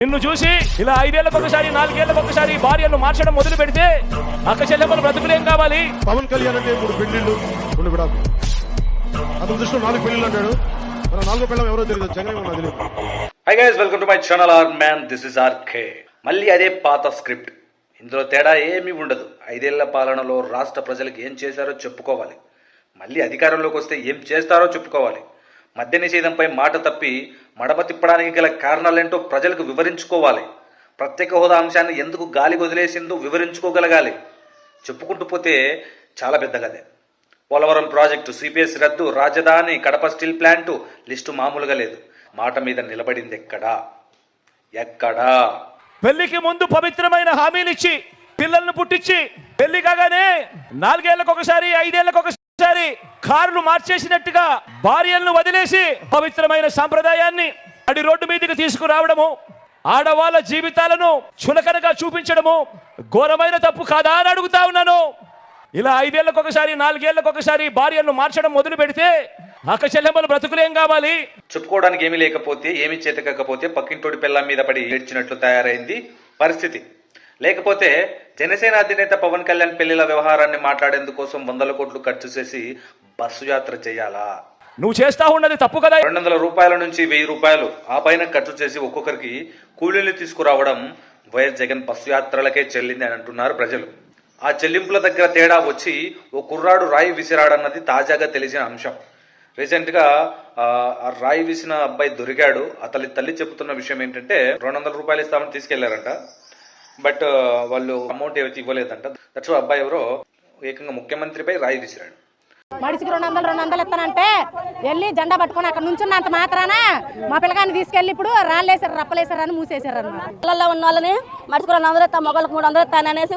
నిన్ను చూసి ఇలా 5 ఏళ్లకు ఒకసారి 4 ఏళ్లకు ఒకసారి భార్యను మార్చడం మొదలు పెడితే అక్క చెల్లెమ్మలు బ్రతుకులేం కావాలి? పవన్ కళ్యాణ్ అంటే 3 పెళ్లిళ్ళు 2 విడాకు, అతని దృష్టిలో 4 పెళ్లిళ్ళు అంటాడు. మన 4వ పెళ్ళం ఎవరో తెలియదు, జగన్ తెలియదు. Hi guys, welcome to my channel R man, this is RK. మళ్ళీ అదే పాత స్క్రిప్ట్, ఇందులో తేడా ఏమీ ఉండదు. 5 ఏళ్ల పాలనలో రాష్ట్ర ప్రజలకు ఏం చేశారో చెప్పుకోవాలి, మళ్ళీ అధికారంలోకి వస్తే ఏం చేస్తారో చెప్పుకోవాలి. మద్య నిషేధంపై మాట తప్పి మడమ తిప్పడానికి గల కారణాలేంటో ప్రజలకు వివరించుకోవాలి. ప్రత్యేక హోదా అంశాన్ని ఎందుకు గాలి వదిలేసిందో వివరించుకోగలగాలి. చెప్పుకుంటూ పోతే చాలా పెద్ద కదే. పోలవరం ప్రాజెక్టు, సిపిఎస్ రద్దు, రాజధాని, కడప స్టీల్ ప్లాంటు, లిస్టు మామూలుగా లేదు. మాట మీద నిలబడింది ఎక్కడా? పెళ్లికి ముందు పవిత్రమైన హామీలు ఇచ్చి పిల్లలను పుట్టించి పెళ్లి కాగానే 4 ఏళ్లకు ఒకసారి 5 ఏళ్లకు ఒకసారి కార్లు మార్చేసినట్టుగా భార్యలను వదిలేసి పవిత్రమైన సాంప్రదాయాన్ని అడి రోడ్డు మీదకి తీసుకురావడము, ఆడవాళ్ళ జీవితాలను చులకనగా చూపించడము ఘోరమైన తప్పు కాదా అని అడుగుతా ఉన్నాను. ఇలా 5 ఏళ్లకు ఒకసారి 4 ఏళ్లకు ఒకసారి భార్యలను మార్చడం మొదలు పెడితే అక్క చెల్లెమ్మలు బ్రతుకులేం కావాలి? చెప్పుకోవడానికి ఏమీ లేకపోతే, ఏమీ చేతకపోతే పక్కింటోడి పిల్లం మీద పడి ఏడ్చినట్లు తయారైంది పరిస్థితి. లేకపోతే జనసేన అధినేత పవన్ కళ్యాణ్ పెళ్లిల వ్యవహారాన్ని మాట్లాడేందుకోసం 100 కోట్లు ఖర్చు చేసి బస్సు యాత్ర చేయాలా? నువ్వు చేస్తా ఉన్నది తప్పు కదా. 200 రూపాయల నుంచి 1000 రూపాయలు ఆ పైన ఖర్చు చేసి ఒక్కొక్కరికి కూలీలు తీసుకురావడం వైఎస్ జగన్ బస్సు యాత్రలకే చెల్లింది అని అంటున్నారు ప్రజలు. ఆ చెల్లింపుల దగ్గర తేడా వచ్చి ఓ కుర్రాడు రాయి విసిరాడన్నది తాజాగా తెలిసిన అంశం. రీసెంట్గా ఆ రాయి విసిన అబ్బాయి దొరికాడు. అతని తల్లి చెబుతున్న విషయం ఏంటంటే 200 రూపాయలు ఇస్తామని తీసుకెళ్లారంట, బట్ వాళ్ళు అమౌంట్ ఏవైతే ఇవ్వలేదంట. దట్స్ అబ్బాయి ఎవరో ఏకంగా ముఖ్యమంత్రిపై రాయి విసిరాడు. మడిసికి 200 ఇస్తానంటే వెళ్ళి జెండా పట్టుకొని అక్కడ నుంచున్నంత మాత్రాన మా పిల్లగాన్ని తీసుకెళ్ళి ఇప్పుడు రాళ్ళేసారు, రప్పలేసారు అని మూసేశారు అన్నమాట. ఇళ్లలో ఉన్న వాళ్ళని మడిసికి 200 ఇస్తాం, మొగలకు 300 ఇస్తాను అనేసి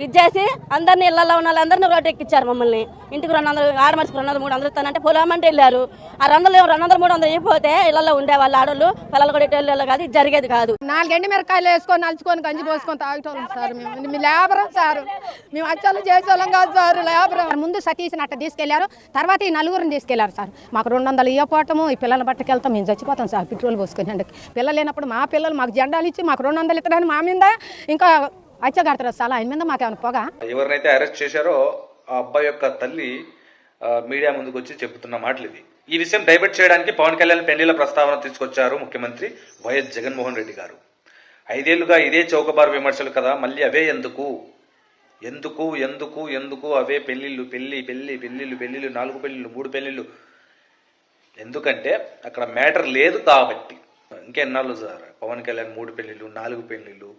ఇచ్చేసి అందరినీ ఇళ్లలో ఉన్న వాళ్ళందరినీ రోడ్డు ఎక్కించారు. మమ్మల్ని ఇంటికి 200, ఆడ మడిసికి 200, 300 ఇస్తానంటే పొలం అంటే వెళ్ళారు. ఆ 200, 300 ఇవ్వకపోతే ఇళ్లలో ఉండేవాళ్ళు ఆడోళ్ళు పిల్లలు కూడా ఇళ్ళు కాదు, ఇది జరిగేది కాదు. 4 ఎండి మిరకాయలు వేసుకొని నలుచుకొని గంజి పోసుకొని తాగుతాం సార్. మేము లేబరం సార్, మేము అచ్చాలు చేసేవాళ్ళం కాదు సార్, లేబరం. ముందు సతీష్ని అట్ట తీసుకెళ్లారు, తర్వాత ఈ 4గురిని తీసుకెళ్లారు సార్. మాకు 200 ఇవ్వపోవటము, ఈ పిల్లల బట్టకెళ్తాం, మేము చచ్చిపోతాం సార్ పెట్రోల్ పోసుకొని. అంటే పిల్లలు లేనప్పుడు మా పిల్లలు మాకు జెండాలు ఇచ్చి మాకు 200 ఇస్తారని మా మీద ఇంకా అచ్చ కడతారు సార్. ఆయన మీద మాకేమైనా పోగా. ఎవరినైతే అరెస్ట్ చేశారో ఆ అబ్బాయి యొక్క తల్లి మీడియా ముందుకు వచ్చి చెబుతున్న మాటలు ఇవి. ఈ విషయం డైవర్ట్ చేయడానికి పవన్ కళ్యాణ్ పెళ్లిల ప్రస్తావన తీసుకొచ్చారు ముఖ్యమంత్రి వైఎస్ జగన్మోహన్ రెడ్డి గారు. 5 ఏళ్లుగా ఇదే చౌకబారు విమర్శలు కదా, మళ్ళీ అవే ఎందుకు ఎందుకు ఎందుకు ఎందుకు అవే పెళ్లిళ్ళు, పెళ్లిళ్ళు 4 పెళ్లిళ్ళు, 3 పెళ్లిళ్ళు. ఎందుకంటే అక్కడ మ్యాటర్ లేదు కాబట్టి. ఇంకెన్నాళ్ళు సార్ పవన్ కళ్యాణ్ 3 పెళ్లిళ్ళు 4 పెళ్లిళ్ళు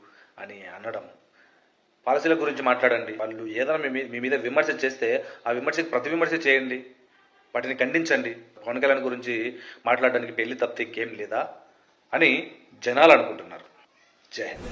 అని అనడం? పాలసీల గురించి మాట్లాడండి. వాళ్ళు ఏదైనా మీ మీద విమర్శ చేస్తే ఆ విమర్శకి ప్రతి విమర్శ చేయండి, వాటిని ఖండించండి. పవన్ కళ్యాణ్ గురించి మాట్లాడడానికి పెళ్లి తప్పితే ఇంకేం లేదా అని జనాలు అనుకుంటున్నారు. జై హింద్.